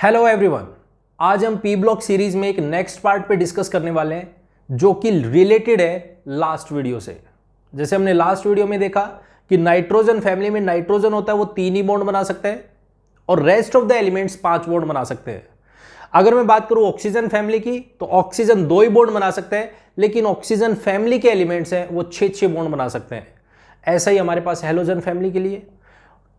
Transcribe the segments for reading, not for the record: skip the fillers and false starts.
Hello everyone, आज हम P block series में एक नेक्स्ट पार्ट पे डिस्कस करने वाले हैं जो कि रिलेटेड है लास्ट वीडियो से। जैसे हमने लास्ट वीडियो में देखा कि नाइट्रोजन फैमिली में नाइट्रोजन होता है वो 3 ही बॉन्ड बना सकते हैं और rest of the elements 5 bond बना सकते हैं। अगर मैं बात करूं ऑक्सीजन फैमिली की तो ऑक्सीजन 2 ही बॉन्ड बना सकते हैं, लेकिन ऑक्सीजन फैमिली के एलिमेंट्स हैं वो 6 बॉन्ड बना सकते हैं। ऐसा ही हमारे पास हैलोजन फैमिली के लिए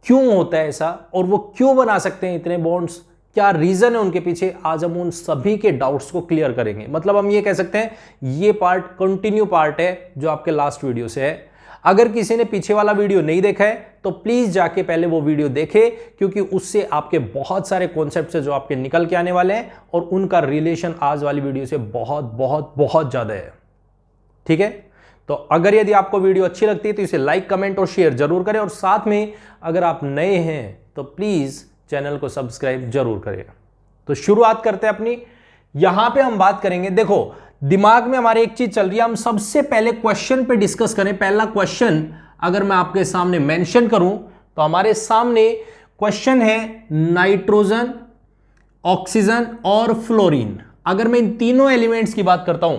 क्यों होता है ऐसा और वो क्यों बना सकते हैं इतने बॉन्ड्स, क्या रीजन है उनके पीछे, आज हम उन सभी के डाउट्स को क्लियर करेंगे। मतलब हम ये कह सकते हैं ये पार्ट कंटिन्यू पार्ट है जो आपके लास्ट वीडियो से है। अगर किसी ने पीछे वाला वीडियो नहीं देखा है तो प्लीज जाके पहले वो वीडियो देखे, क्योंकि उससे आपके बहुत सारे कॉन्सेप्ट्स है जो आपके निकल के आने वाले हैं और उनका रिलेशन आज वाली वीडियो से बहुत बहुत बहुत ज्यादा है। ठीक है, तो अगर यदि आपको वीडियो अच्छी लगती है तो इसे लाइक, कमेंट और शेयर जरूर करें और साथ में अगर आप नए हैं तो प्लीज चैनल को सब्सक्राइब जरूर करें। तो शुरुआत करते हैं अपनी। यहां पे हम बात करेंगे, देखो दिमाग में हमारे एक चीज चल रही है, हम सबसे पहले क्वेश्चन पे डिस्कस करें। पहला क्वेश्चन अगर मैं आपके सामने मेंशन करूं तो हमारे सामने क्वेश्चन है नाइट्रोजन, ऑक्सीजन और फ्लोरीन। अगर मैं इन तीनों एलिमेंट्स की बात करता हूं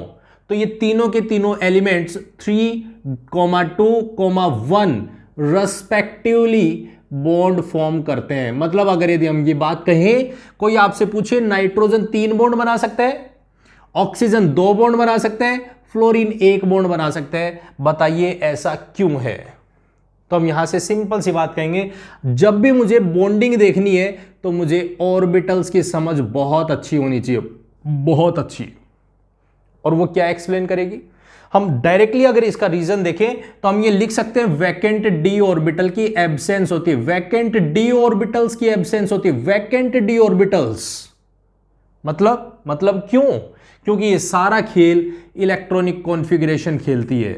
तो ये तीनों के तीनों एलिमेंट्स 3, 2, 1 रेस्पेक्टिवली बॉन्ड फॉर्म करते हैं। मतलब अगर यदि हम ये बात कहें, कोई आपसे पूछे नाइट्रोजन 3 बॉन्ड बना सकता है, ऑक्सीजन 2 बॉन्ड बना सकते हैं, फ्लोरीन 1 बॉन्ड बना सकते हैं, बताइए ऐसा क्यों है। तो हम यहां से सिंपल सी बात कहेंगे, जब भी मुझे बॉन्डिंग देखनी है तो मुझे ऑर्बिटल्स की समझ बहुत अच्छी होनी चाहिए, बहुत अच्छी। और वो क्या एक्सप्लेन करेगी, हम डायरेक्टली अगर इसका रीजन देखें तो हम ये लिख सकते हैं वैकेंट डी ऑर्बिटल की एब्सेंस होती है, वैकेंट डी ऑर्बिटल्स की एब्सेंस होती है, वैकेंट डी ऑर्बिटल्स। मतलब क्यों? क्योंकि ये सारा खेल इलेक्ट्रॉनिक कॉन्फ़िगरेशन खेलती है।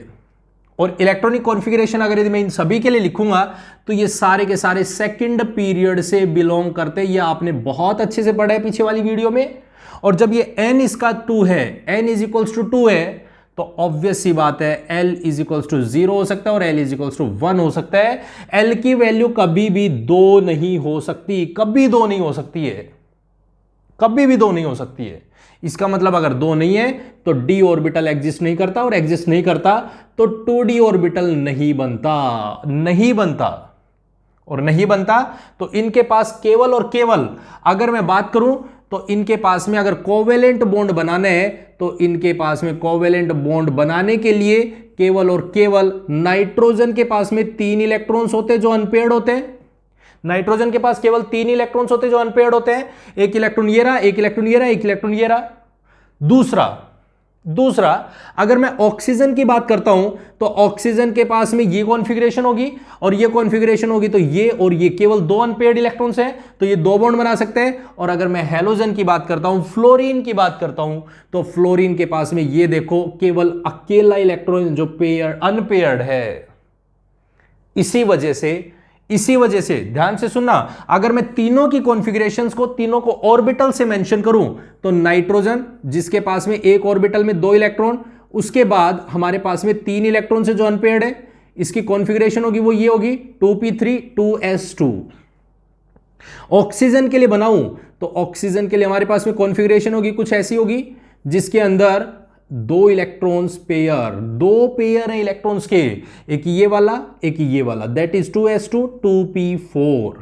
और इलेक्ट्रॉनिक कॉन्फ़िगरेशन अगर यदि मैं इन सभी के लिए लिखूंगा तो ये सारे के सारे सेकंड पीरियड से बिलोंग करते हैं। ये आपने बहुत अच्छे से पढ़ा है पीछे वाली वीडियो में। और जब ये n इसका 2 है, n इज इक्वल्स टू 2 है, तो ऑब्वियस सी बात है l इज इक्वल्स टू 0 हो सकता है और l इज इक्वल्स टू 1 हो सकता है। l की वैल्यू कभी भी 2 नहीं हो सकती, कभी 2 नहीं हो सकती है, कभी भी 2 नहीं हो सकती है। इसका मतलब अगर 2 नहीं है तो d ऑर्बिटल एग्जिस्ट नहीं करता, और एग्जिस्ट नहीं करता तो 2d ऑर्बिटल नहीं बनता, नहीं बनता। और नहीं बनता तो इनके पास केवल और केवल, अगर मैं बात करूं तो इनके पास में अगर कोवेलेंट बॉन्ड बनाना है तो इनके पास में कोवेलेंट बॉन्ड बनाने के लिए केवल और केवल नाइट्रोजन के पास में 3 इलेक्ट्रॉन्स होते हैं जो अनपेयर्ड होते हैं। नाइट्रोजन के पास केवल 3 इलेक्ट्रॉन्स होते हैं जो अनपेयर्ड होते हैं। एक इलेक्ट्रॉन ये रहा, एक इलेक्ट्रॉन ये रहा, एक इलेक्ट्रॉन ये रहा। दूसरा अगर मैं ऑक्सीजन की बात करता हूं तो ऑक्सीजन के पास में ये कॉन्फ़िगरेशन होगी और ये कॉन्फ़िगरेशन होगी, तो ये और ये केवल 2 अनपेयर्ड इलेक्ट्रॉन्स हैं तो ये 2 बॉन्ड बना सकते हैं। और अगर मैं हैलोजन की बात करता हूं, फ्लोरीन की बात करता हूं, तो फ्लोरीन के पास में ये देखो केवल अकेला इलेक्ट्रॉन जो अनपेयर्ड है। इसी वजह से ध्यान से सुनना, अगर मैं तीनों की कॉन्फ़िगरेशंस को, तीनों को ऑर्बिटल से मेंशन करूं तो नाइट्रोजन जिसके पास में एक ऑर्बिटल में 2 इलेक्ट्रॉन, उसके बाद हमारे पास में 3 इलेक्ट्रॉन से जो अनपेयर्ड है, इसकी कॉन्फ़िगरेशन होगी वो ये होगी 2p3 2s2। ऑक्सीजन के लिए बनाऊं तो ऑक्सीजन के लिए हमारे पास में कॉन्फ़िगरेशन होगी कुछ ऐसी होगी जिसके अंदर 2 इलेक्ट्रॉन्स पेयर, 2 पेयर है इलेक्ट्रॉन्स के, एक ये वाला एक ये वाला, दैट इज 2s2 2p4।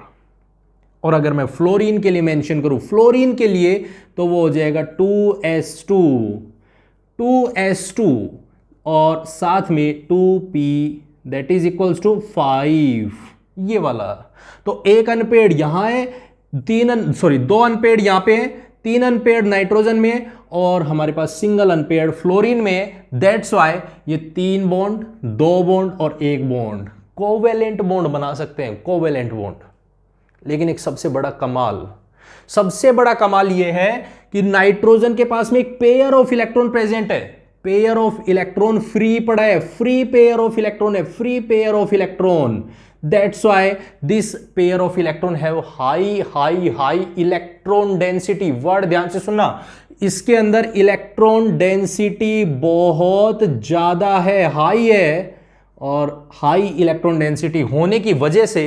और अगर मैं फ्लोरीन के लिए मेंशन करूं, फ्लोरीन के लिए तो वो हो जाएगा 2s2 और साथ में 2p, that is equals to 5, ये वाला। तो एक अनपेयर्ड यहां है, 2 अनपेयर्ड यहां पे है, 3 अनपेयर्ड नाइट्रोजन में और हमारे पास सिंगल अनपेयर्ड फ्लोरीन में। दैट्स वाई ये 3 बॉन्ड, 2 बॉन्ड और 1 बॉन्ड कोवेलेंट बॉन्ड बना सकते हैं, कोवेलेंट बॉन्ड। लेकिन एक सबसे बड़ा कमाल ये है कि नाइट्रोजन के पास में एक पेयर ऑफ इलेक्ट्रॉन प्रेजेंट है, पेयर ऑफ इलेक्ट्रॉन फ्री पड़ा है, फ्री पेयर ऑफ इलेक्ट्रॉन है, free pair of electron. That's why this pair of electron have high electron density। Word ध्यान से सुनना, इसके अंदर इलेक्ट्रॉन डेंसिटी बहुत ज्यादा है, हाई है। और हाई इलेक्ट्रॉन डेंसिटी होने की वजह से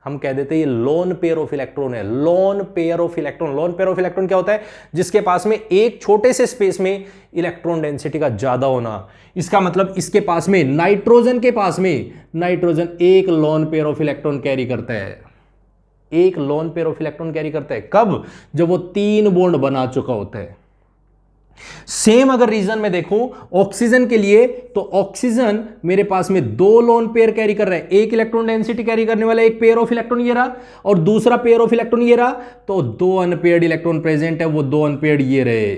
हम कह देते हैं ये लोन पेयर ऑफ इलेक्ट्रॉन है। Lone pair of electron, lone pair of electron क्या होता है? जिसके पास में एक छोटे से स्पेस में इलेक्ट्रॉन डेंसिटी का ज्यादा होना। इसका मतलब इसके पास में नाइट्रोजन के पास में नाइट्रोजन एक lone pair of electron carry करता है, एक lone pair of electron carry करता है। कब? जब वो 3 बॉन्ड बना चुका होता है। सेम अगर रीजन में देखूं ऑक्सीजन के लिए, तो ऑक्सीजन मेरे पास में 2 लोन पेयर कैरी कर रहा है, एक इलेक्ट्रॉन डेंसिटी कैरी करने वाला एक पेयर ऑफ इलेक्ट्रॉन ये रहा, और दूसरा पेयर ऑफ इलेक्ट्रॉन ये रहा, तो 2 अनपेयर्ड इलेक्ट्रॉन प्रेजेंट है, वो 2 अनपेयर्ड ये रहे।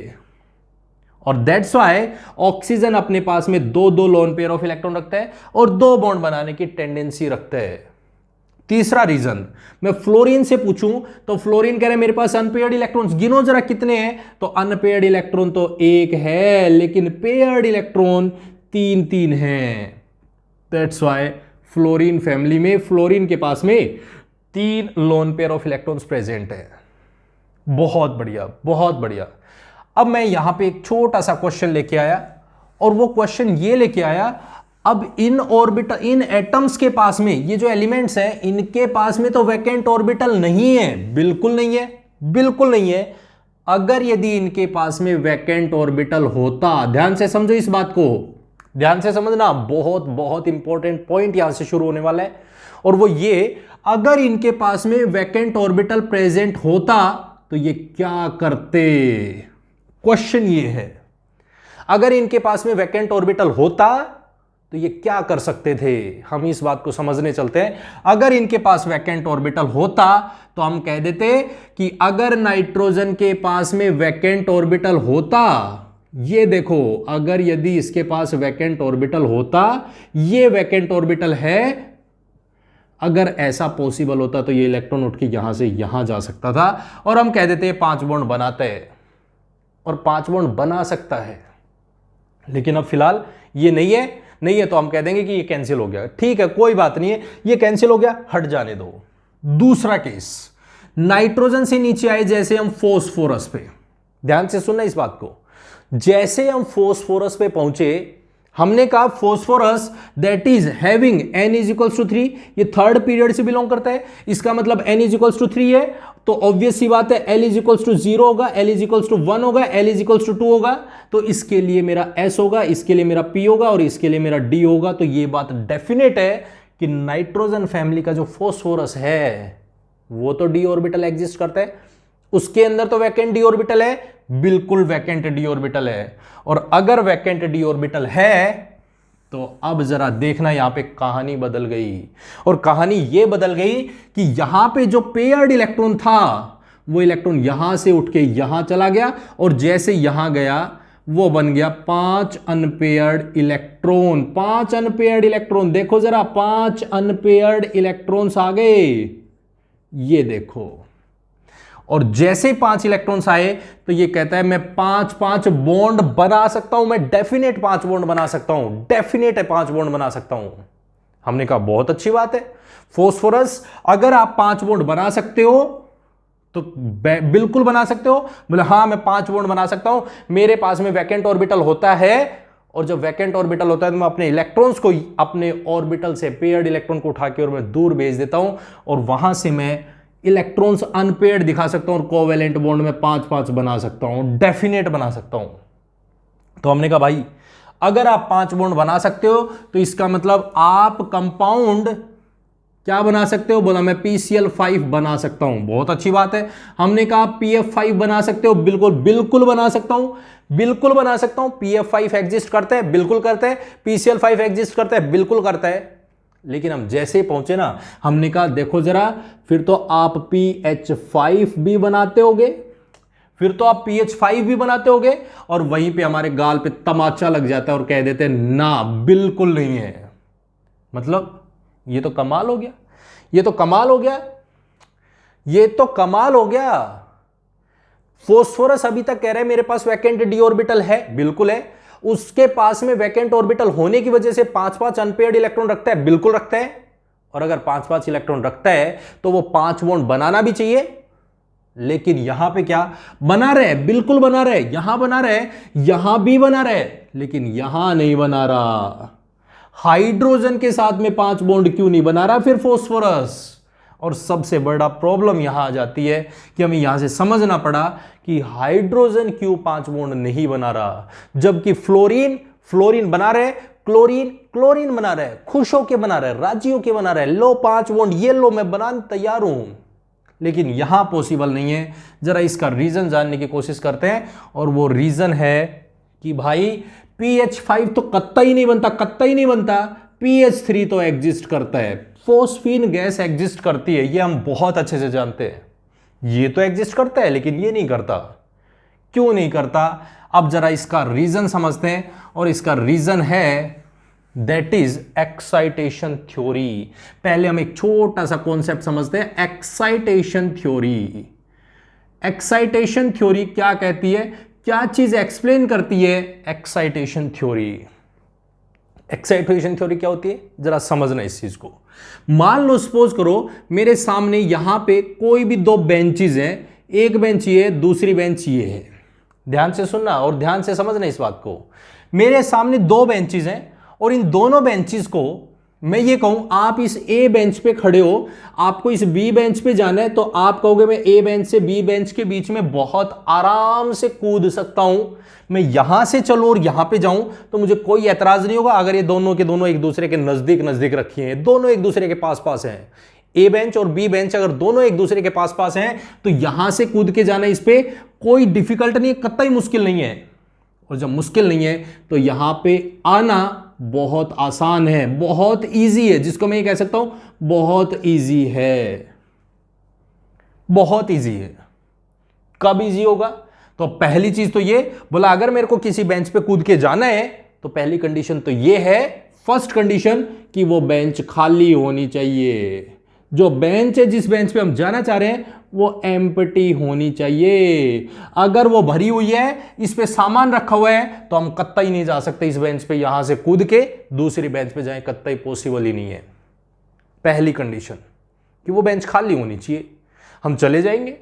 और दैट्स व्हाई ऑक्सीजन अपने पास में 2 लोन पेयर ऑफ इलेक्ट्रॉन रखता है और 2 बॉन्ड बनाने की टेंडेंसी रखता है। तीसरा रीजन, मैं फ्लोरीन से पूछूं तो फ्लोरीन कह रहे हैं मेरे पास अनपेयर्ड इलेक्ट्रॉन्स गिनो जरा कितने हैं, तो अनपेयर्ड इलेक्ट्रॉन तो 1 है, लेकिन पेयर्ड इलेक्ट्रॉन 3 हैं। दैट्स व्हाई फ्लोरीन फैमिली में फ्लोरीन के पास में 3 lone pair of electrons present है। बहुत बढ़िया, बहुत बढ़िया। अब मैं यहां पे एक छोटा सा क्वेश्चन लेके आया, और वो क्वेश्चन ये लेके आया, अब इन ऑर्बिटल, इन एटम्स के पास में ये जो एलिमेंट्स हैं इनके पास में तो वैकेंट ऑर्बिटल नहीं है, बिल्कुल नहीं है, बिल्कुल नहीं है। अगर यदि इनके पास में वैकेंट ऑर्बिटल होता, ध्यान से समझो इस बात को, ध्यान से समझना, बहुत बहुत इंपॉर्टेंट पॉइंट यहां से शुरू होने वाला है, और वो ये, अगर इनके पास में वैकेंट ऑर्बिटल प्रेजेंट होता तो ये क्या करते? क्वेश्चन ये है, अगर इनके पास में वैकेंट ऑर्बिटल होता तो ये क्या कर सकते थे? हम इस बात को समझने चलते हैं। अगर इनके पास वैकेंट ऑर्बिटल होता तो हम कह देते कि अगर नाइट्रोजन के पास में वैकेंट ऑर्बिटल होता, ये देखो, अगर यदि इसके पास वैकेंट ऑर्बिटल होता, ये वैकेंट ऑर्बिटल है, अगर ऐसा पॉसिबल होता तो ये इलेक्ट्रॉन उठ के यहां से यहां जा सकता था, और हम कह देते 5 बॉन्ड बनाते हैं, और 5 बॉन्ड बना सकता है। लेकिन अब फिलहाल ये नहीं है, नहीं है तो हम कह देंगे कि ये कैंसिल हो गया। ठीक है, कोई बात नहीं है, ये कैंसिल हो गया, हट जाने दो। दूसरा केस, नाइट्रोजन से नीचे आए जैसे हम फोस्फोरस पे, ध्यान से सुनना इस बात को, जैसे हम फोस्फोरस पे पहुंचे, हमने कहा phosphorus that is having n=3, ये थर्ड पीरियड से बिलोंग करता है, इसका मतलब n=3 है, तो ऑब्वियस सी बात है l=0 होगा, l=1 होगा, l=2 होगा, तो इसके लिए मेरा s होगा, इसके लिए मेरा p होगा, और इसके लिए मेरा d होगा। तो ये बात डेफिनेट है कि नाइट्रोजन फैमिली का जो फोस्फोरस है वो तो d ऑर्बिटल एग्जिस्ट करता है, उसके अंदर तो वैकेंट d ऑर्बिटल है, बिल्कुल वैकेंट d ऑर्बिटल है। और अगर वैकेंट d ऑर्बिटल है तो अब जरा देखना, यहां पे कहानी बदल गई, और कहानी ये बदल गई कि यहां पे जो पेयर्ड इलेक्ट्रॉन था वो इलेक्ट्रॉन यहां से उठ के यहां चला गया, और जैसे यहां गया वो बन गया 5 अनपेयर्ड इलेक्ट्रॉन। 5 अनपेयर्ड इलेक्ट्रॉन, देखो जरा, 5 अनपेयर्ड इलेक्ट्रॉन्स आ गए, ये देखो। और जैसे 5 इलेक्ट्रॉन्स आए तो ये कहता है मैं 5 बॉन्ड बना सकता हूं, मैं डेफिनेट 5 बॉन्ड बना सकता हूं, डेफिनेट है 5 बॉन्ड बना सकता हूं। हमने कहा बहुत अच्छी बात है, फोस्फोरस अगर आप 5 बॉन्ड बना सकते हो तो बिल्कुल बना सकते हो। बोले हाँ मैं 5 बॉन्ड बना सकता हूं, मेरे पास में वैकेंट ऑर्बिटल होता है, और जब वैकेंट ऑर्बिटल होता है तो मैं अपने इलेक्ट्रॉन्स को अपने ऑर्बिटल से पेयर्ड इलेक्ट्रॉन को उठा के और मैं दूर भेज देता हूं, और वहां से मैं इलेक्ट्रॉन्स अनपेयर्ड दिखा सकता हूं, और कोवेलेंट बॉन्ड में 5 बना सकता हूं, डेफिनेट बना सकता हूं। तो हमने कहा भाई अगर आप 5 बॉन्ड बना सकते हो तो इसका मतलब आप कंपाउंड क्या बना सकते हो? बोला मैं PCl5 बना सकता हूं, बहुत अच्छी बात है। हमने कहा PF5 बना सकते हो, बिल्कुल बिल्कुल बना सकता हूं, बिल्कुल बना सकता हूं। PF5 एग्जिस्ट करता है, बिल्कुल करता है। PCl5 एग्जिस्ट करता है, बिल्कुल करता है। लेकिन हम जैसे पहुंचे ना, हमने कहा देखो जरा, फिर तो आप PH5 भी बनाते होगे, फिर तो आप PH5 भी बनाते होगे, और वहीं पे हमारे गाल पे तमाचा लग जाता है और कह देते हैं ना बिल्कुल नहीं है। मतलब ये तो कमाल हो गया, ये तो कमाल हो गया, ये तो कमाल हो गया। फोस्फोरस अभी तक कह रहे हैं मेरे पास वैकेंट d ऑर्बिटल है, बिल्कुल है। उसके पास में वैकेंट ऑर्बिटल होने की वजह से 5 अनपेयर्ड इलेक्ट्रॉन रखता है, बिल्कुल रखता है। और अगर 5 इलेक्ट्रॉन रखता है तो वो 5 बॉन्ड बनाना भी चाहिए। लेकिन यहां पे क्या बना रहे? बिल्कुल बना रहे, यहां बना रहे, यहां भी बना रहे, लेकिन यहां नहीं बना रहा। हाइड्रोजन के साथ में 5 बॉन्ड क्यों नहीं बना रहा फिर फोस्फोरस? और सबसे बड़ा प्रॉब्लम यहां आ जाती है कि हमें यहां से समझना पड़ा कि हाइड्रोजन क्यों 5 बॉन्ड नहीं बना रहा, जबकि फ्लोरीन फ्लोरीन बना रहे, क्लोरीन क्लोरीन बना रहे, खुश होके बना रहे, राजी होके बना रहे, लो 5 बॉन्ड, ये लो मैं बनाने तैयार हूं, लेकिन यहां पॉसिबल नहीं है। जरा इसका रीजन जानने की कोशिश करते हैं, और वो रीजन है कि भाई PH5 तो कत्तई नहीं बनता, कत्तई नहीं बनता, PH3 तो एग्जिस्ट करता है, फोस्फीन गैस एग्जिस्ट करती है, ये हम बहुत अच्छे से जानते हैं। ये तो एग्जिस्ट करता है लेकिन ये नहीं करता, क्यों नहीं करता? अब जरा इसका रीजन समझते हैं, और इसका रीजन है दैट इज एक्साइटेशन थ्योरी। पहले हम एक छोटा सा कॉन्सेप्ट समझते हैं, एक्साइटेशन थ्योरी। एक्साइटेशन थ्योरी क्या कहती है, क्या चीज एक्सप्लेन करती है? Excitation theory. एक्साइटेशन थ्योरी क्या होती है, जरा समझना इस चीज को। मान लो सपोज करो मेरे सामने यहां पे कोई भी 2 बेंचेस हैं, एक बेंच ये है, दूसरी बेंच ये है। ध्यान से सुनना और ध्यान से समझना इस बात को। मेरे सामने 2 बेंचेस हैं, और इन दोनों बेंचेस को मैं ये कहूं आप इस ए बेंच पे खड़े हो, आपको इस बी बेंच पे जाना है, तो आप कहोगे मैं ए बेंच से बी बेंच के बीच में बहुत आराम से कूद सकता हूं, मैं यहां से चलूं और यहां पे जाऊं तो मुझे कोई एतराज नहीं होगा अगर ये दोनों के दोनों एक दूसरे के नजदीक नजदीक रखी हैं, दोनों एक दूसरे के पास पास हैं। ए बेंच और बी बेंच अगर दोनों एक दूसरे के पास पास हैं तो यहां से कूद के जाना इस पे कोई डिफिकल्ट नहीं है, कतई मुश्किल नहीं है। और जब मुश्किल नहीं है तो यहां पे आना बहुत आसान है, बहुत इजी है, जिसको मैं ये कह सकता हूं बहुत इजी है, बहुत इजी है। कब इजी होगा? तो पहली चीज तो ये बोला, अगर मेरे को किसी बेंच पे कूद के जाना है तो पहली कंडीशन तो ये है, फर्स्ट कंडीशन, कि वो बेंच खाली होनी चाहिए। जो बेंच है जिस बेंच पे हम जाना चाह रहे हैं वो एम्प्टी होनी चाहिए। अगर वो भरी हुई है, इस पे सामान रखा हुआ है, तो हम कतई नहीं जा सकते इस बेंच पे, यहां से कूद के दूसरी बेंच पे जाएं, कतई पॉसिबल ही नहीं है। पहली कंडीशन कि वो बेंच खाली होनी चाहिए, हम चले जाएंगे,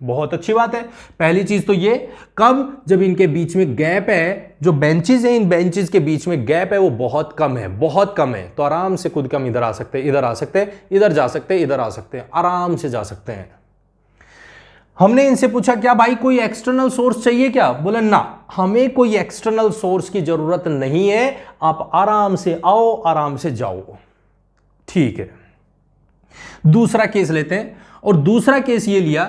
बहुत अच्छी बात है। पहली चीज तो ये, कब? जब इनके बीच में गैप है, जो बेंचेस हैं इन बेंचेस के बीच में गैप है वो बहुत कम है, बहुत कम है, तो आराम से कूद के हम इधर आ सकते हैं, इधर आ सकते हैं, इधर जा सकते हैं, इधर आ सकते हैं, आराम से जा सकते हैं। हमने इनसे पूछा क्या भाई कोई एक्सटर्नल सोर्स चाहिए क्या? बोला ना, हमें कोई एक्सटर्नल सोर्स की जरूरत नहीं है, आप आराम से आओ, आराम से जाओ। ठीक है, दूसरा केस लेते हैं, और दूसरा केस ये लिया,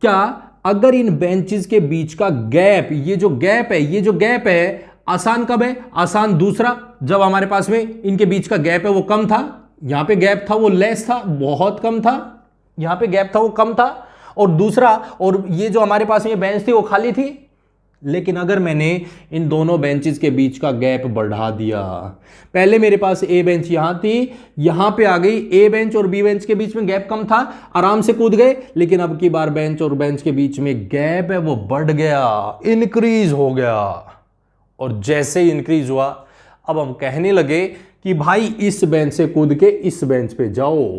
क्या अगर इन बेंचेस के बीच का गैप, ये जो गैप है आसान कब है? आसान दूसरा, जब हमारे पास में इनके बीच का गैप है वो कम था, यहां पे गैप था वो लेस था, बहुत कम था, यहां पे गैप था वो कम था, और दूसरा, और ये जो हमारे पास में बेंच थी वो खाली थी। लेकिन अगर मैंने इन दोनों बेंचेस के बीच का गैप बढ़ा दिया, पहले मेरे पास ए बेंच यहां थी, यहां पे आ गई, ए बेंच और बी बेंच के बीच में गैप कम था, आराम से कूद गए, लेकिन अब की बार बेंच और बेंच के बीच में गैप है वो बढ़ गया, इंक्रीज हो गया। और जैसे ही इंक्रीज हुआ, अब हम कहने लगे कि भाई इस बेंच से कूद के इस बेंच पे जाओ।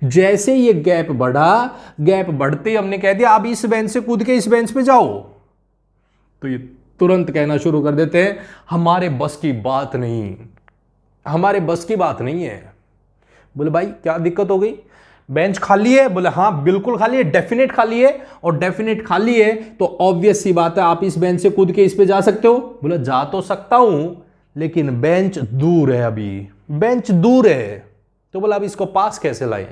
जैसे ये गैप बढ़ा, गैप बढ़ते ही हमने कह दिया अब इस बेंच से कूद के इस बेंच पे जाओ, तो ये तुरंत कहना शुरू कर देते हैं हमारे बस की बात नहीं, हमारे बस की बात नहीं है। बोले भाई क्या दिक्कत हो गई, बेंच खाली है? बोले हाँ बिल्कुल खाली है, डेफिनेट खाली है, और डेफिनेट खाली है तो ऑब्वियस सी बात है आप इस बेंच से कूद के इस पे जा सकते हो। बोले जा तो सकता हूं लेकिन बेंच दूर है, अभी बेंच दूर है। तो बोला अब इसको पास कैसे लाएं?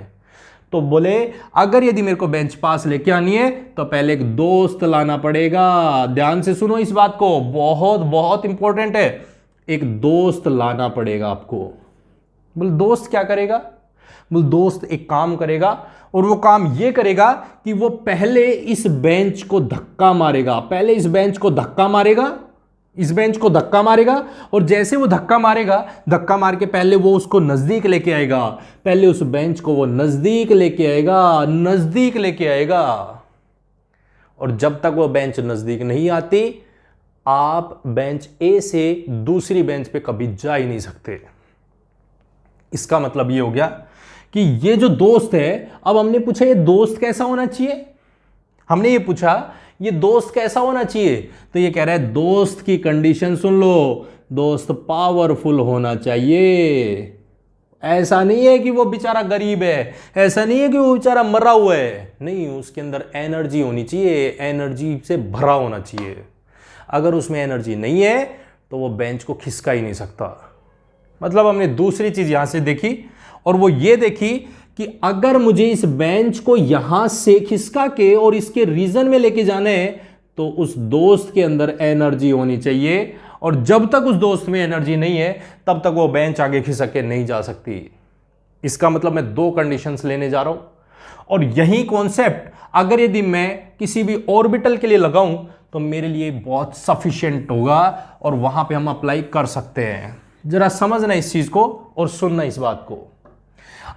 तो बोले अगर यदि मेरे को बेंच पास लेके आनी है तो पहले एक दोस्त लाना पड़ेगा। ध्यान से सुनो इस बात को, बहुत बहुत इंपॉर्टेंट है, एक दोस्त लाना पड़ेगा आपको। बोले दोस्त क्या करेगा? बोले दोस्त एक काम करेगा, और वो काम ये करेगा कि वो पहले इस बेंच को धक्का मारेगा, पहले इस बेंच को धक्का मारेगा, इस बेंच को धक्का मारेगा, और जैसे वो धक्का मारेगा, धक्का मार के पहले वो उसको नजदीक लेके आएगा, पहले उस बेंच को वो नजदीक लेके आएगा, नजदीक लेके आएगा, और जब तक वो बेंच नजदीक नहीं आती आप बेंच ए से दूसरी बेंच पे कभी जा ही नहीं सकते। इसका मतलब ये हो गया कि ये जो दोस्त है, अब हमने पूछा ये दोस्त कैसा होना चाहिए, हमने ये पूछा ये दोस्त कैसा होना चाहिए, तो ये कह रहा है दोस्त की कंडीशन सुन लो, दोस्त पावरफुल होना चाहिए। ऐसा नहीं है कि वो बेचारा गरीब है, ऐसा नहीं है कि वो बेचारा मरा हुआ है, नहीं, उसके अंदर एनर्जी होनी चाहिए, एनर्जी से भरा होना चाहिए। अगर उसमें एनर्जी नहीं है तो वो बेंच को खिसका ही नहीं सकता। मतलब हमने दूसरी चीज यहां से देखी, और वो ये देखी कि अगर मुझे इस बेंच को यहां से खिसका के और इसके रीजन में लेके जाना है तो उस दोस्त के अंदर एनर्जी होनी चाहिए, और जब तक उस दोस्त में एनर्जी नहीं है तब तक वो बेंच आगे खिसक के नहीं जा सकती। इसका मतलब मैं दो कंडीशंस लेने जा रहा हूं, और यही कॉन्सेप्ट अगर यदि मैं किसी भी ऑर्बिटल के लिए लगाऊं तो मेरे लिए बहुत सफिशिएंट होगा, और वहां पे हम अप्लाई कर सकते हैं। जरा समझना इस चीज को और सुनना इस बात को।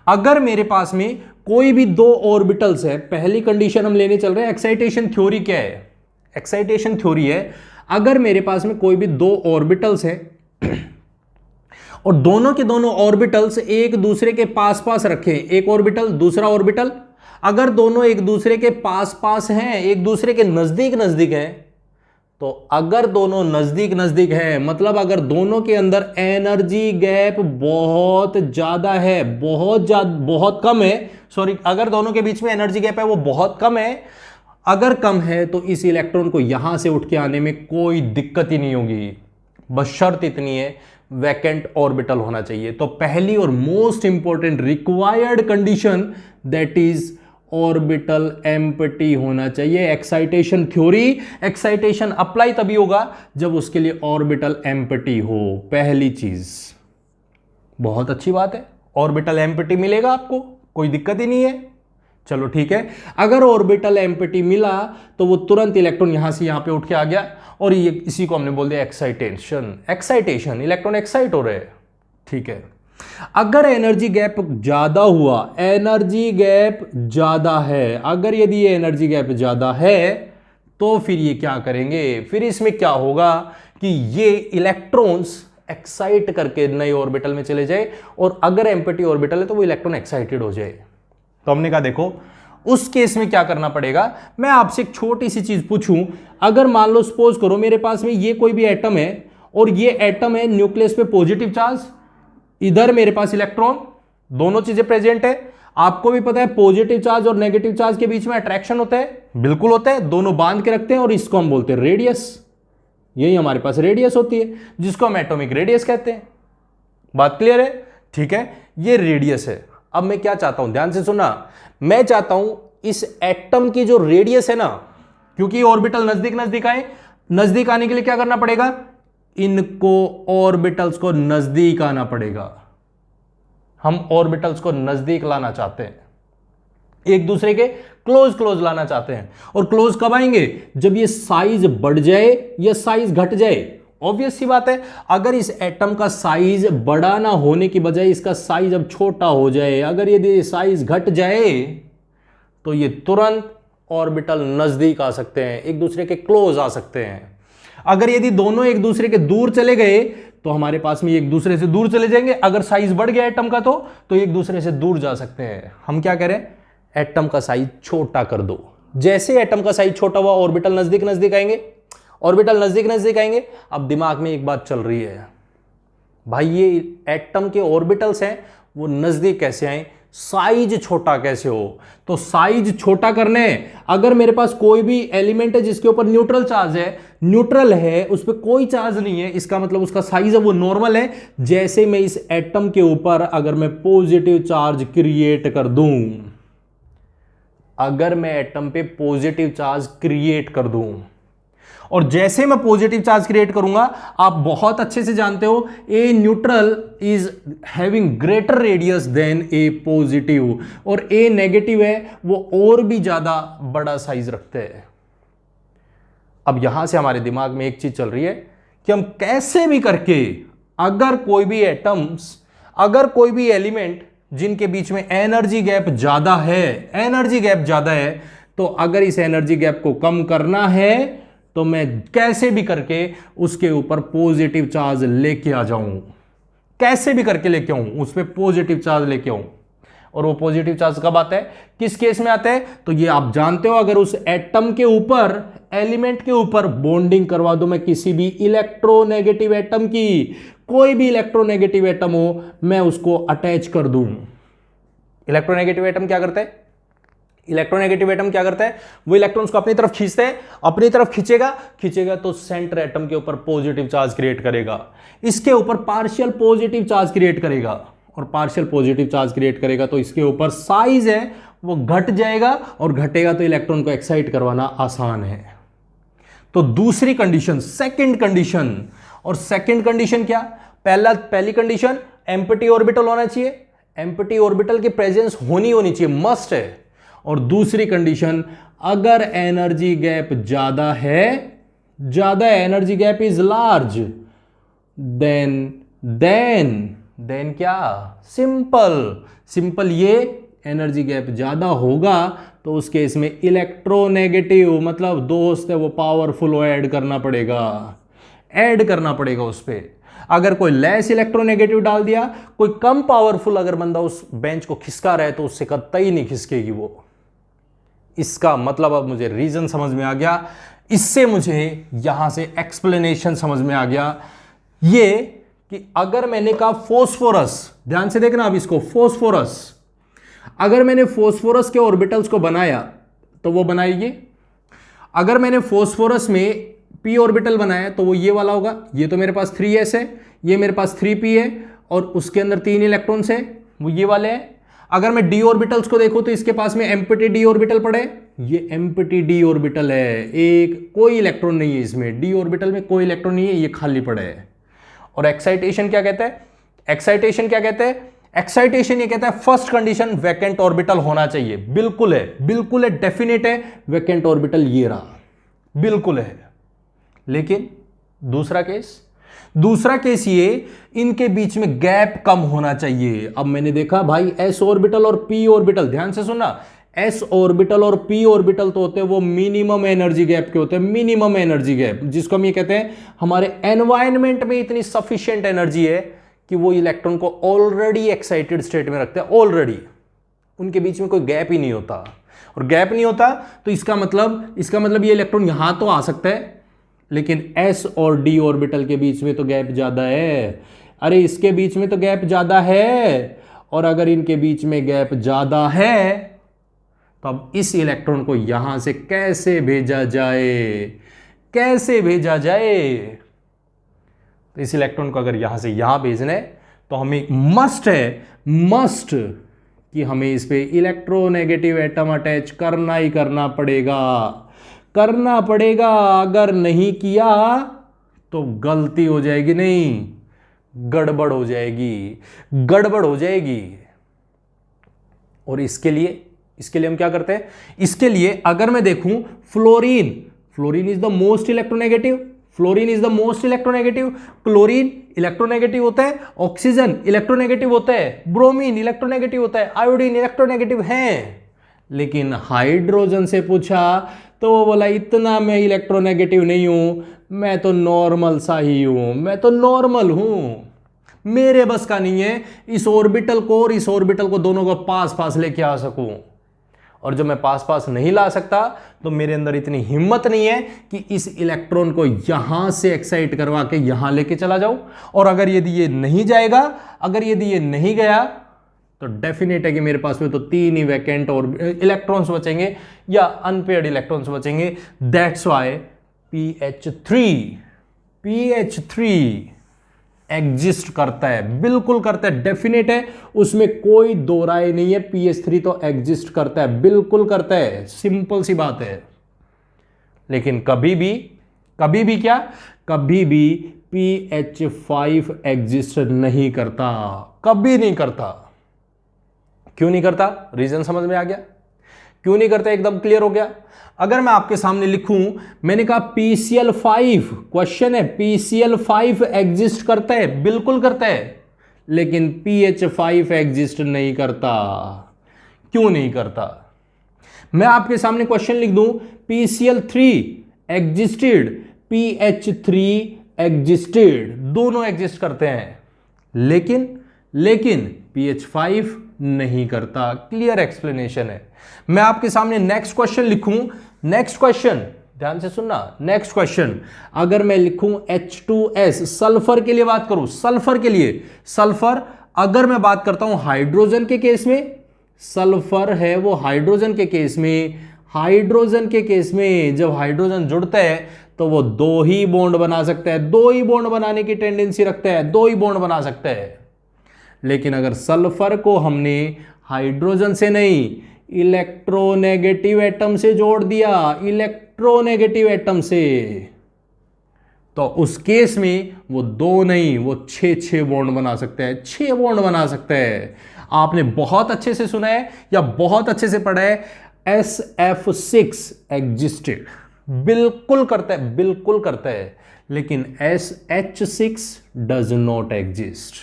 अगर मेरे पास में कोई भी दो ऑर्बिटल्स है, पहली कंडीशन हम लेने चल रहे हैं, एक्साइटेशन थ्योरी क्या है? एक्साइटेशन थ्योरी है, अगर मेरे पास में कोई भी दो ऑर्बिटल्स हैं और दोनों के दोनों ऑर्बिटल्स एक दूसरे के पास पास रखे, एक ऑर्बिटल दूसरा ऑर्बिटल, अगर दोनों एक दूसरे के पास पास हैं, एक दूसरे के नजदीक नजदीक हैं, तो अगर दोनों नजदीक नजदीक है, मतलब अगर दोनों के अंदर एनर्जी गैप बहुत ज्यादा है, बहुत कम है, सॉरी, अगर दोनों के बीच में एनर्जी गैप है वो बहुत कम है, अगर कम है तो इस इलेक्ट्रॉन को यहां से उठ के आने में कोई दिक्कत ही नहीं होगी। बस शर्त इतनी है, वैकेंट ऑर्बिटल होना चाहिए। तो पहली और most important required condition that is orbital empty होना चाहिए। एक्साइटेशन थ्योरी, एक्साइटेशन अप्लाई तभी होगा जब उसके लिए ऑर्बिटल एम्प्टी हो। पहली चीज, बहुत अच्छी बात है, ऑर्बिटल एम्प्टी मिलेगा आपको, कोई दिक्कत ही नहीं है। चलो ठीक है, अगर ऑर्बिटल एम्प्टी मिला तो वो तुरंत इलेक्ट्रॉन यहां से यहां पे उठ के आ गया, और ये इसी को हमने बोल दिया एक्साइटेशन। एक्साइटेशन, इलेक्ट्रॉन एक्साइट हो रहे हैं, ठीक है। अगर एनर्जी गैप ज्यादा हुआ, एनर्जी गैप ज्यादा है, अगर यदि ये एनर्जी गैप ज्यादा है तो फिर ये क्या करेंगे, फिर इसमें क्या होगा कि ये इलेक्ट्रॉन्स एक्साइट करके नए ऑर्बिटल में चले जाए, और अगर एम्प्टी ऑर्बिटल है तो वो इलेक्ट्रॉन एक्साइटेड हो जाए। तो हमने कहा देखो उस केस में क्या करना पड़ेगा। मैं आपसे एक छोटी सी चीज पूछूं, अगर मान लो सपोज करो मेरे पास में ये कोई भी एटम है, और ये एटम है न्यूक्लियस पे पॉजिटिव चार्ज, इधर मेरे पास इलेक्ट्रॉन, दोनों चीजें प्रेजेंट है। आपको भी पता है पॉजिटिव चार्ज और नेगेटिव चार्ज के बीच में अट्रैक्शन होता है, बिल्कुल होता है, दोनों बांध के रखते हैं, और इसको हम बोलते हैं रेडियस। यही हमारे पास रेडियस होती है, जिसको हम एटॉमिक रेडियस कहते हैं। बात क्लियर है? ठीक है, ये रेडियस है। अब मैं क्या चाहता हूं, ध्यान से सुना, मैं चाहता हूं इस एटम की जो रेडियस है ना, क्योंकि ऑर्बिटल नजदीक नजदीक आए, नजदीक आने के लिए क्या करना पड़ेगा, इनको ऑर्बिटल्स को नजदीक आना पड़ेगा। हम ऑर्बिटल्स को नजदीक लाना चाहते हैं, एक दूसरे के क्लोज क्लोज लाना चाहते हैं। और क्लोज कब आएंगे, जब ये साइज बढ़ जाए या साइज घट जाए। ऑब्वियस सी बात है, अगर इस एटम का साइज बड़ा ना होने की बजाय इसका साइज अब छोटा हो जाए, अगर यदि साइज घट जाए तो ये तुरंत ऑर्बिटल नजदीक आ सकते हैं, एक दूसरे के क्लोज आ सकते हैं। अगर यदि दोनों एक दूसरे के दूर चले गए तो हमारे पास में एक दूसरे से दूर चले जाएंगे। अगर साइज बढ़ गया एटम का तो एक दूसरे से दूर जा सकते हैं। हम क्या करें, एटम का साइज छोटा कर दो। जैसे एटम का साइज छोटा हुआ ऑर्बिटल नजदीक नजदीक आएंगे, ऑर्बिटल नजदीक नजदीक आएंगे। अब दिमाग में एक बात चल रही है, भाई ये एटम के ऑर्बिटल्स हैं वो नजदीक कैसे आए, साइज छोटा कैसे हो। तो साइज छोटा करने, अगर मेरे पास कोई भी एलिमेंट है जिसके ऊपर न्यूट्रल चार्ज है, न्यूट्रल है, उस पर कोई चार्ज नहीं है, इसका मतलब उसका साइज है वो नॉर्मल है। जैसे मैं इस एटम के ऊपर अगर मैं पॉजिटिव चार्ज क्रिएट कर दूं, अगर मैं एटम पे पॉजिटिव चार्ज क्रिएट कर दूं, और जैसे मैं पॉजिटिव चार्ज क्रिएट करूंगा, आप बहुत अच्छे से जानते हो a neutral is having greater radius than a positive, और ए नेगेटिव है वो और भी ज्यादा बड़ा साइज रखते हैं। अब यहां से हमारे दिमाग में एक चीज चल रही है कि हम कैसे भी करके, अगर कोई भी एटम्स, अगर कोई भी एलिमेंट जिनके बीच में एनर्जी गैप ज्यादा है, एनर्जी गैप ज्यादा है, तो अगर इस एनर्जी गैप को कम करना है तो मैं कैसे भी करके उसके ऊपर पॉजिटिव चार्ज लेके आ जाऊं, कैसे भी करके लेके आऊं, उस पर पॉजिटिव चार्ज लेके आऊं। और वो पॉजिटिव चार्ज कब आता है, किस केस में आता है, तो ये आप जानते हो, अगर उस एटम के ऊपर एलिमेंट के ऊपर बॉन्डिंग करवा दूं मैं किसी भी इलेक्ट्रोनेगेटिव एटम की, कोई भी इलेक्ट्रोनेगेटिव एटम हो मैं उसको अटैच कर दूं। इलेक्ट्रोनेगेटिव एटम क्या करता है? इलेक्ट्रोनेगेटिव एटम क्या करता है? वो इलेक्ट्रॉन्स को अपनी तरफ खींचते हैं, अपनी तरफ खींचेगा तो सेंटर एटम के ऊपर पॉजिटिव चार्ज क्रिएट करेगा, इसके ऊपर पार्शियल पॉजिटिव चार्ज क्रिएट करेगा, और पार्शियल पॉजिटिव चार्ज क्रिएट करेगा तो इसके ऊपर साइज है वो घट जाएगा, और घटेगा तो इलेक्ट्रॉन को एक्साइट करवाना आसान है। तो दूसरी कंडीशन, सेकंड कंडीशन, और सेकंड कंडीशन क्या? पहली कंडीशन एम्प्टी ऑर्बिटल होना चाहिए, एम्प्टी ऑर्बिटल की प्रेजेंस होनी चाहिए, मस्ट है। और दूसरी कंडीशन, अगर एनर्जी गैप ज्यादा है, energy gap is large, then क्या? सिंपल ये एनर्जी गैप ज्यादा होगा तो उस केस में इलेक्ट्रोनेगेटिव मतलब दोस्त है वो पावरफुल ऐड करना पड़ेगा उस पे। अगर कोई लेस इलेक्ट्रोनेगेटिव डाल दिया, कोई कम पावरफुल अगर बंदा उस बेंच को खिसका रहा है तो उससे कतई नहीं खिसकेगी वो। इसका मतलब अब मुझे रीजन समझ में आ गया, इससे मुझे यहां से एक्सप्लेनेशन समझ में आ गया, ये कि अगर मैंने कहा फोस्फोरस, ध्यान से देखना अब इसको, फोस्फोरस, अगर मैंने फोस्फोरस के ऑर्बिटल्स को बनाया तो वो बनाएगी, अगर मैंने फोस्फोरस में p ऑर्बिटल बनाया तो वो ये वाला होगा, ये तो मेरे पास 3s है, ये मेरे पास 3p है, और उसके अंदर 3 इलेक्ट्रॉन्स है, वो ये वाले हैं। अगर मैं d ऑर्बिटल्स को देखूं तो इसके पास में एम्प्टी d ऑर्बिटल पड़े, ये एम्प्टी d ऑर्बिटल है, एक कोई इलेक्ट्रॉन नहीं है इसमें, d ऑर्बिटल में कोई इलेक्ट्रॉन नहीं है, ये खाली पड़ा है। और एक्साइटेशन क्या कहता है? एक्साइटेशन ये कहता है फर्स्ट कंडीशन वैकेंट ऑर्बिटल होना चाहिए, बिल्कुल है, डेफिनेट है, वैकेंट ऑर्बिटल ये रहा, बिल्कुल है। लेकिन दूसरा केस ये, इनके बीच में गैप कम होना चाहिए। अब मैंने देखा भाई s ऑर्बिटल और p ऑर्बिटल, ध्यान से सुनना, s ऑर्बिटल और p ऑर्बिटल तो होते हैं वो मिनिमम एनर्जी गैप के होते हैं, मिनिमम एनर्जी गैप, जिसको हम ये कहते हैं हमारे एनवायरनमेंट में इतनी सफिशिएंट एनर्जी है कि वो इलेक्ट्रॉन को ऑलरेडी एक्साइटेड स्टेट में रखते हैं, ऑलरेडी उनके बीच में कोई गैप ही नहीं होता। और गैप नहीं होता तो इसका मतलब ये इलेक्ट्रॉन यहां तो आ सकता है, लेकिन s और d ऑर्बिटल के बीच में तो गैप ज्यादा है, अरे इसके बीच में तो गैप ज्यादा है, और अगर इनके बीच में गैप ज्यादा है तो अब इस इलेक्ट्रॉन को यहां से कैसे भेजा जाए? तो इस इलेक्ट्रॉन को अगर यहां से यहां भेजना है तो हमें मस्ट कि हमें इस पे इलेक्ट्रोनेगेटिव एटम अटैच करना ही करना पड़ेगा। अगर नहीं किया तो गलती हो जाएगी, नहीं गड़बड़ हो जाएगी। और इसके लिए हम क्या करते हैं? इसके लिए अगर मैं देखूं, fluorine is the most electronegative, chlorine electronegative होता है, ऑक्सीजन इलेक्ट्रोनेगेटिव होता है, ब्रोमीन इलेक्ट्रोनेगेटिव होता है, आयोडीन इलेक्ट्रोनेगेटिव है। लेकिन हाइड्रोजन से पूछा तो वो बोला इतना मैं इलेक्ट्रोनेगेटिव नहीं हूं, मैं तो नॉर्मल सा ही हूं, मैं तो नॉर्मल हूं, मेरे बस का नहीं है इस ऑर्बिटल को और इस ऑर्बिटल को दोनों को पास लेके आ सकूं। और जब मैं पास नहीं ला सकता तो मेरे अंदर इतनी हिम्मत नहीं है कि इस इलेक्ट्रॉन को यहां से एक्साइट करवा के यहां लेके चला जाऊं। और अगर यदि ये नहीं जाएगा, यदि ये नहीं गया तो डेफिनेट है कि मेरे पास में तो 3 ही वैकेंट और इलेक्ट्रॉन्स बचेंगे या अनपेयर्ड इलेक्ट्रॉन्स बचेंगे। दैट्स वाई PH3 एग्जिस्ट करता है, बिल्कुल करता है, डेफिनेट है, उसमें कोई दो राय नहीं है। PH3 तो एग्जिस्ट करता है, बिल्कुल करता है, सिंपल सी बात है। लेकिन कभी भी PH5 एग्जिस्ट नहीं करता, कभी नहीं करता। क्यों नहीं करता? रीजन समझ में आ गया, क्यों नहीं करता, एकदम क्लियर हो गया। अगर मैं आपके सामने लिखूं, मैंने कहा PCl5, क्वेश्चन है PCl5 एग्जिस्ट करता है, बिल्कुल करता है, लेकिन PH5 एग्जिस्ट नहीं करता। क्यों नहीं करता? मैं आपके सामने क्वेश्चन लिख दूं, PCl3 एग्जिस्टेड, PH3 एग्जिस्टेड, दोनों एग्जिस्ट करते हैं, लेकिन PH5 नहीं करता। क्लियर एक्सप्लेनेशन है। मैं आपके सामने नेक्स्ट क्वेश्चन लिखूं, नेक्स्ट क्वेश्चन ध्यान से सुनना। नेक्स्ट क्वेश्चन, अगर मैं लिखूं H2S, सल्फर के लिए बात करूं, सल्फर के लिए, सल्फर अगर मैं बात करता हूं हाइड्रोजन के केस में, सल्फर है वो हाइड्रोजन के केस में, हाइड्रोजन के केस में जब हाइड्रोजन जुड़ता है तो वो दो ही बॉन्ड बना सकता है, दो ही बॉन्ड बनाने की टेंडेंसी रखता है, दो ही बॉन्ड बना सकता है। लेकिन अगर सल्फर को हमने हाइड्रोजन से नहीं, इलेक्ट्रोनेगेटिव एटम से जोड़ दिया, इलेक्ट्रोनेगेटिव एटम से, तो उस केस में वो दो नहीं, वो 6 बॉन्ड बना सकता है, 6 बॉन्ड बना सकता है। आपने बहुत अच्छे से सुना है या बहुत अच्छे से पढ़ा है, SF6 एग्जिस्टेड, बिल्कुल करता है, बिल्कुल करता है, लेकिन SH6 does not exist,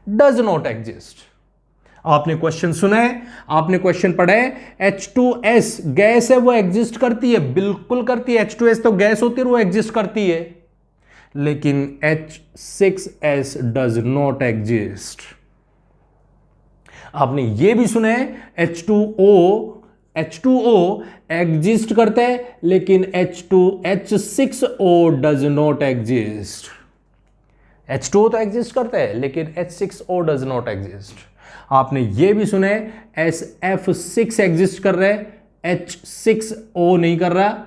does not exist. आपने क्वेश्चन सुना है, आपने क्वेश्चन पढ़ा है, H2S गैस है वो एग्जिस्ट करती है, बिल्कुल करती है, H2S तो गैस होती है वो एग्जिस्ट करती है, लेकिन H6S डज नॉट एग्जिस्ट। आपने ये भी सुना है H2O एग्जिस्ट करता है, लेकिन H6O does not exist. H2O तो एग्जिस्ट करता है, लेकिन H6O डज नॉट एग्जिस्ट। आपने ये भी सुना है SF6 एग्जिस्ट कर रहा है, H6O नहीं कर रहा,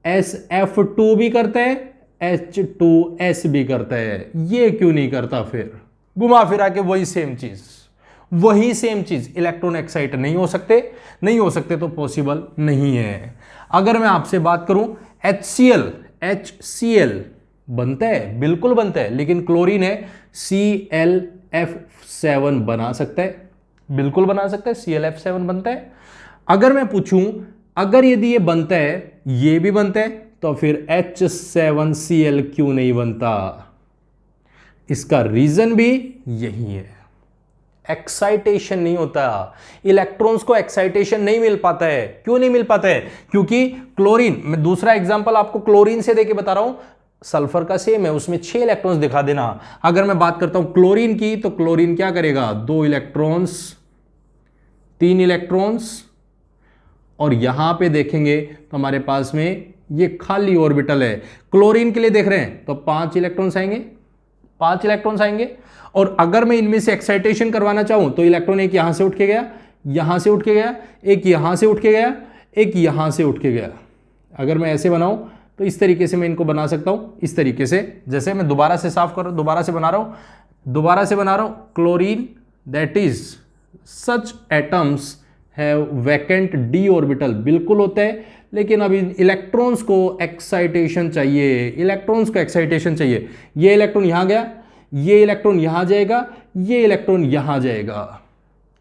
SF2 भी करता है, H2S भी करता है। ये क्यों नहीं करता? फिर घुमा फिरा के वही सेम चीज, वही सेम चीज, इलेक्ट्रॉन एक्साइट नहीं हो सकते, नहीं हो सकते तो पॉसिबल नहीं है। अगर मैं आपसे बात करूं HCl बनता है, बिल्कुल बनता है, लेकिन क्लोरीन है ClF7 बना सकता है, बिल्कुल बना सकता है, ClF7 बनता है। अगर मैं पूछूं अगर यदि ये बनता है, ये भी बनता है, तो फिर H7Cl क्यों नहीं बनता? इसका रीजन भी यही है, एक्साइटेशन नहीं होता, इलेक्ट्रॉन्स को एक्साइटेशन नहीं मिल पाता है। क्यों नहीं मिल पाता है? क्योंकि क्लोरीन, मैं दूसरा एग्जांपल आपको क्लोरीन से देके बता रहा हूं, सल्फर का सेम है, उसमें 6 इलेक्ट्रॉन्स दिखा देना। अगर मैं बात करता हूं क्लोरीन की, तो क्लोरीन क्या करेगा? 2 इलेक्ट्रॉन्स, 3 इलेक्ट्रॉन्स, और यहां पे देखेंगे तो हमारे पास में ये खाली ऑर्बिटल है। क्लोरीन के लिए देख रहे हैं तो 5 इलेक्ट्रॉन्स आएंगे, 5 इलेक्ट्रॉन्स आएंगे। और अगर मैं इनमें से एक्साइटेशन करवाना चाहूं तो इलेक्ट्रॉन एक यहां से उठ के गया, यहां से उठ के गया, एक यहां से उठ के गया, एक यहां से उठ के गया। अगर मैं ऐसे बनाऊं तो इस तरीके से मैं इनको बना सकता हूं, इस तरीके से। जैसे मैं दोबारा से साफ कर रहा हूं, दोबारा से बना रहा हूं, दोबारा से बना रहा हूं। Chlorine, that is such atoms have vacant d orbital, बिल्कुल होता है, लेकिन अभी इलेक्ट्रॉन्स को एक्साइटेशन चाहिए, इलेक्ट्रॉन्स को एक्साइटेशन चाहिए। ये इलेक्ट्रॉन यहां गया, ये इलेक्ट्रॉन यहां जाएगा, ये इलेक्ट्रॉन यहां जाएगा,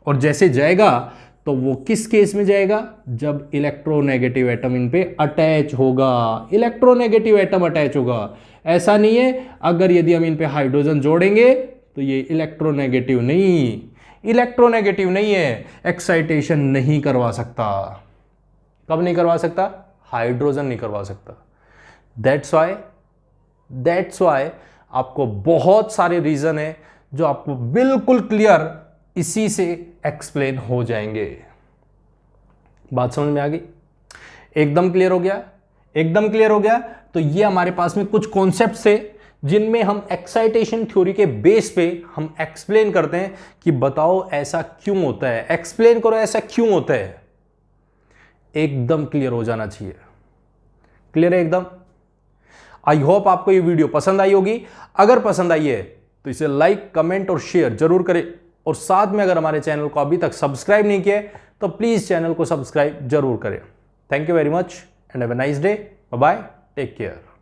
और जैसे जाएगा तो वो किस केस में जाएगा? जब इलेक्ट्रोनेगेटिव एटम इन पे अटैच होगा, इलेक्ट्रोनेगेटिव एटम अटैच होगा। ऐसा नहीं है अगर यदि हम इन पे हाइड्रोजन जोड़ेंगे तो ये इलेक्ट्रोनेगेटिव नहीं, इलेक्ट्रोनेगेटिव नहीं है, एक्साइटेशन नहीं करवा सकता। कब नहीं करवा सकता? हाइड्रोजन नहीं करवा सकता। दैट्स वाई आपको बहुत सारे रीजन है जो आपको बिल्कुल क्लियर इसी से एक्सप्लेन हो जाएंगे। बात समझ में आ गई? एकदम क्लियर हो गया, एकदम क्लियर हो गया। तो ये हमारे पास में कुछ कॉन्सेप्ट्स थे जिनमें हम एक्साइटेशन थ्योरी के बेस पे हम एक्सप्लेन करते हैं कि बताओ ऐसा क्यों होता है, एक्सप्लेन करो ऐसा क्यों होता है। एकदम क्लियर हो जाना चाहिए। क्लियर है एकदम? आई होप आपको ये वीडियो पसंद आई होगी। अगर पसंद आई है तो इसे लाइक, कमेंट और शेयर जरूर करें, और साथ में अगर हमारे चैनल को अभी तक सब्सक्राइब नहीं किया तो प्लीज चैनल को सब्सक्राइब जरूर करें। Thank you very much and have a nice day. Bye bye, take care.